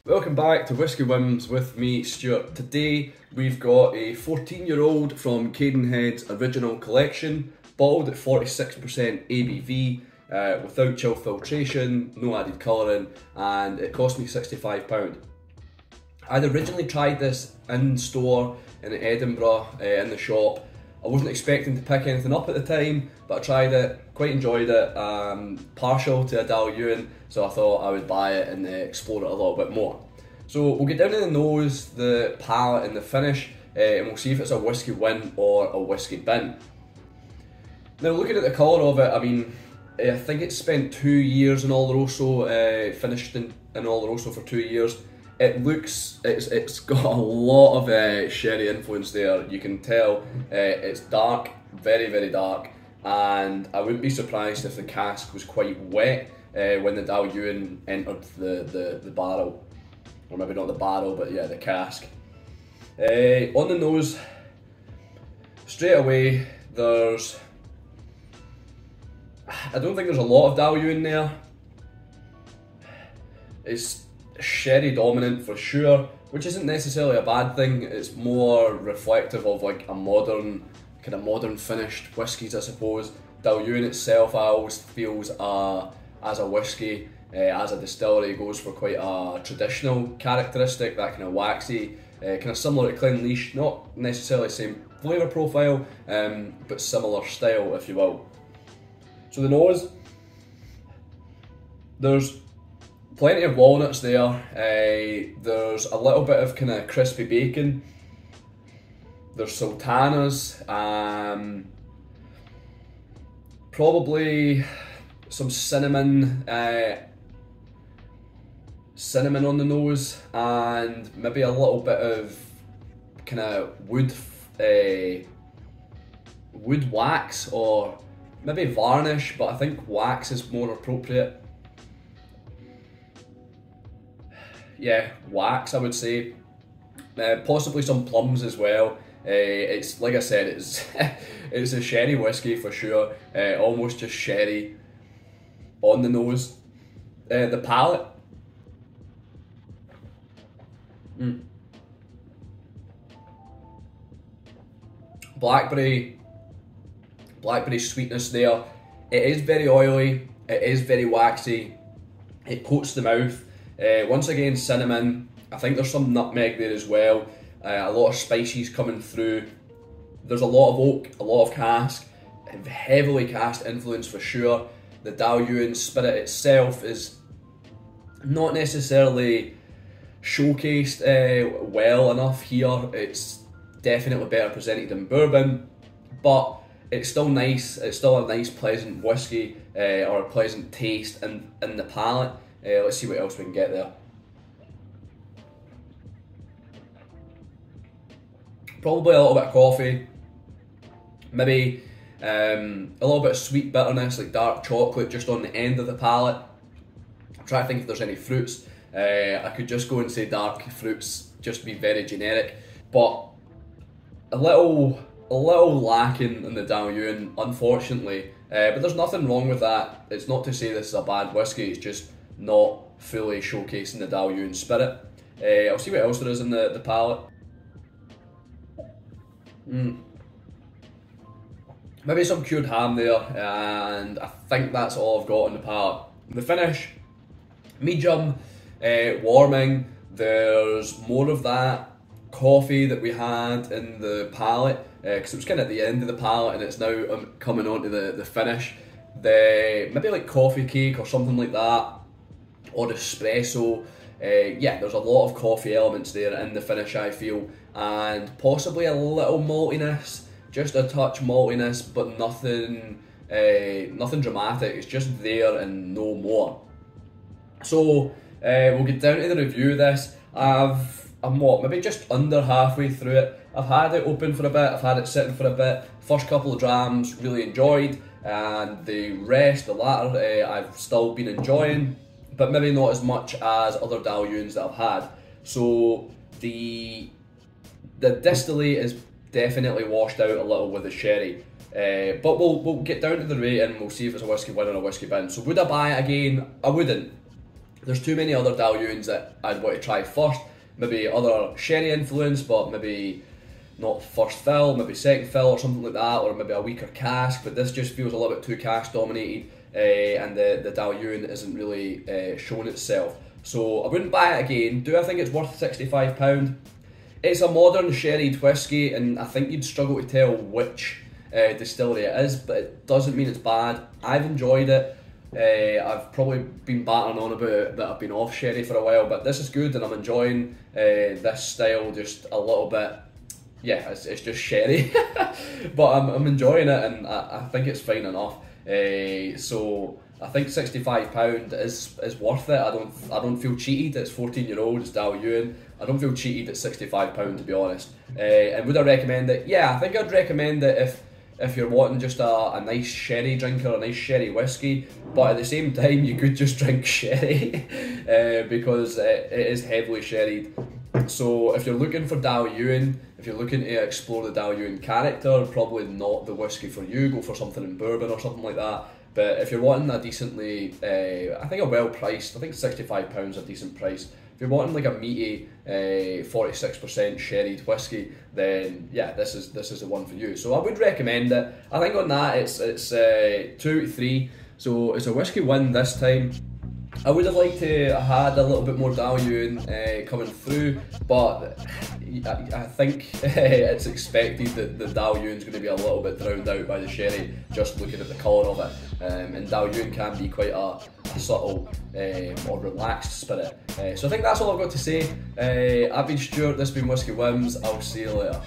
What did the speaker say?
Welcome back to Whisky Whims with me, Stuart. Today we've got a 14-year-old from Cadenhead's original collection, bottled at 46% ABV, without chill filtration, no added colouring, and it cost me £65. I'd originally tried this in store in Edinburgh, in the shop. I wasn't expecting to pick anything up at the time, but I tried it, quite enjoyed it, partial to a Dailuaine, so I thought I would buy it and explore it a little bit more. So we'll get down to the nose, the palate and the finish, and we'll see if it's a Whisky Win or a Whisky Bin. Now looking at the colour of it, I mean, I think it's spent 2 years in Oloroso, finished in Oloroso for 2 years. It looks, it's got a lot of sherry influence there. You can tell it's dark, very, very dark, and I wouldn't be surprised if the cask was quite wet when the Dailuaine entered the barrel. Or maybe not the barrel, but yeah, the cask. On the nose, straight away, there's, I don't think there's a lot of Dailuaine there. It's sherry dominant for sure, which isn't necessarily a bad thing. It's more reflective of like a modern, kind of modern finished whiskies, I suppose. Dailuaine itself, I always feels as a whiskey, as a distillery, goes for quite a traditional characteristic, that kind of waxy, kind of similar to Clenleash, not necessarily the same flavour profile, but similar style, if you will. So the nose, there's plenty of walnuts there, there's a little bit of kind of crispy bacon, there's sultanas, probably some cinnamon on the nose, and maybe a little bit of kind of wood wax, or maybe varnish, but I think wax is more appropriate. Yeah, wax I would say. Possibly some plums as well. It's, like I said, it's a sherry whiskey for sure, almost just sherry on the nose. The palate. Blackberry sweetness there. It is very oily, it is very waxy, it coats the mouth. Once again, cinnamon. I think there's some nutmeg there as well. A lot of spices coming through. There's a lot of oak, a lot of cask, heavily cask influence for sure. The Dailuaine spirit itself is not necessarily showcased well enough here. It's definitely better presented in bourbon, but it's still nice. It's still a nice, pleasant whiskey, or a pleasant taste in the palate. Let's see what else we can get there. Probably a little bit of coffee, maybe a little bit of sweet bitterness, like dark chocolate just on the end of the palate. I'm trying to think if there's any fruits. I could just go and say dark fruits, just to be very generic, but a little lacking in the Dailuaine, unfortunately. But there's nothing wrong with that. It's not to say this is a bad whiskey, it's just not fully showcasing the Dailuaine spirit. I'll see what else there is in the palate. Maybe some cured ham there, and I think that's all I've got on the palate. The finish, medium, warming. There's more of that coffee that we had in the palate, because it was kind of at the end of the palate and it's now coming on to the finish. Maybe like coffee cake or something like that, or espresso. Yeah, there's a lot of coffee elements there in the finish, I feel, and possibly a little maltiness, just a touch maltiness, but nothing dramatic. It's just there and no more. So we'll get down to the review of this. I'm maybe just under halfway through it. I've had it open for a bit, I've had it sitting for a bit. First couple of drams really enjoyed, and the latter, I've still been enjoying, but maybe not as much as other Dailuaines that I've had. So the distillate is definitely washed out a little with the sherry. But we'll get down to the rating and we'll see if it's a whiskey win or a whiskey bin. So would I buy it again? I wouldn't. There's too many other Dailuaines that I'd want to try first. Maybe other sherry influence, but maybe not first fill, maybe second fill or something like that, or maybe a weaker cask. But this just feels a little bit too cask dominated, and the Dailuaine isn't really showing itself. So I wouldn't buy it again. Do I think it's worth £65? It's a modern sherried whiskey, and I think you'd struggle to tell which distillery it is, but it doesn't mean it's bad. I've enjoyed it. I've probably been battering on about it that I've been off sherry for a while, but this is good and I'm enjoying this style just a little bit. Yeah, it's just sherry, but I'm enjoying it, and I think it's fine enough. So I think £65 is worth it. I don't feel cheated. It's 14-year-old, it's Dailuaine. I don't feel cheated at £65 to be honest. And would I recommend it? Yeah, I think I'd recommend it if you're wanting just a nice sherry drinker, a nice sherry whiskey, but at the same time you could just drink sherry because it is heavily sherried. So if you're looking for Dailuaine, if you're looking to explore the Dailuaine character, probably not the whiskey for you. Go for something in bourbon or something like that. But if you're wanting a decently, I think a well priced, I think £65 is a decent price. If you're wanting like a meaty 46% sherried whiskey, then yeah, this is the one for you. So I would recommend it. I think on that it's 2 to 3. So it's a whiskey win this time. I would have liked to have had a little bit more Dailuaine coming through, but I think it's expected that the Dailuaine is going to be a little bit drowned out by the sherry, just looking at the colour of it. And Dailuaine can be quite a subtle or relaxed spirit. So I think that's all I've got to say. I've been Stuart, this has been Whisky Whims. I'll see you later.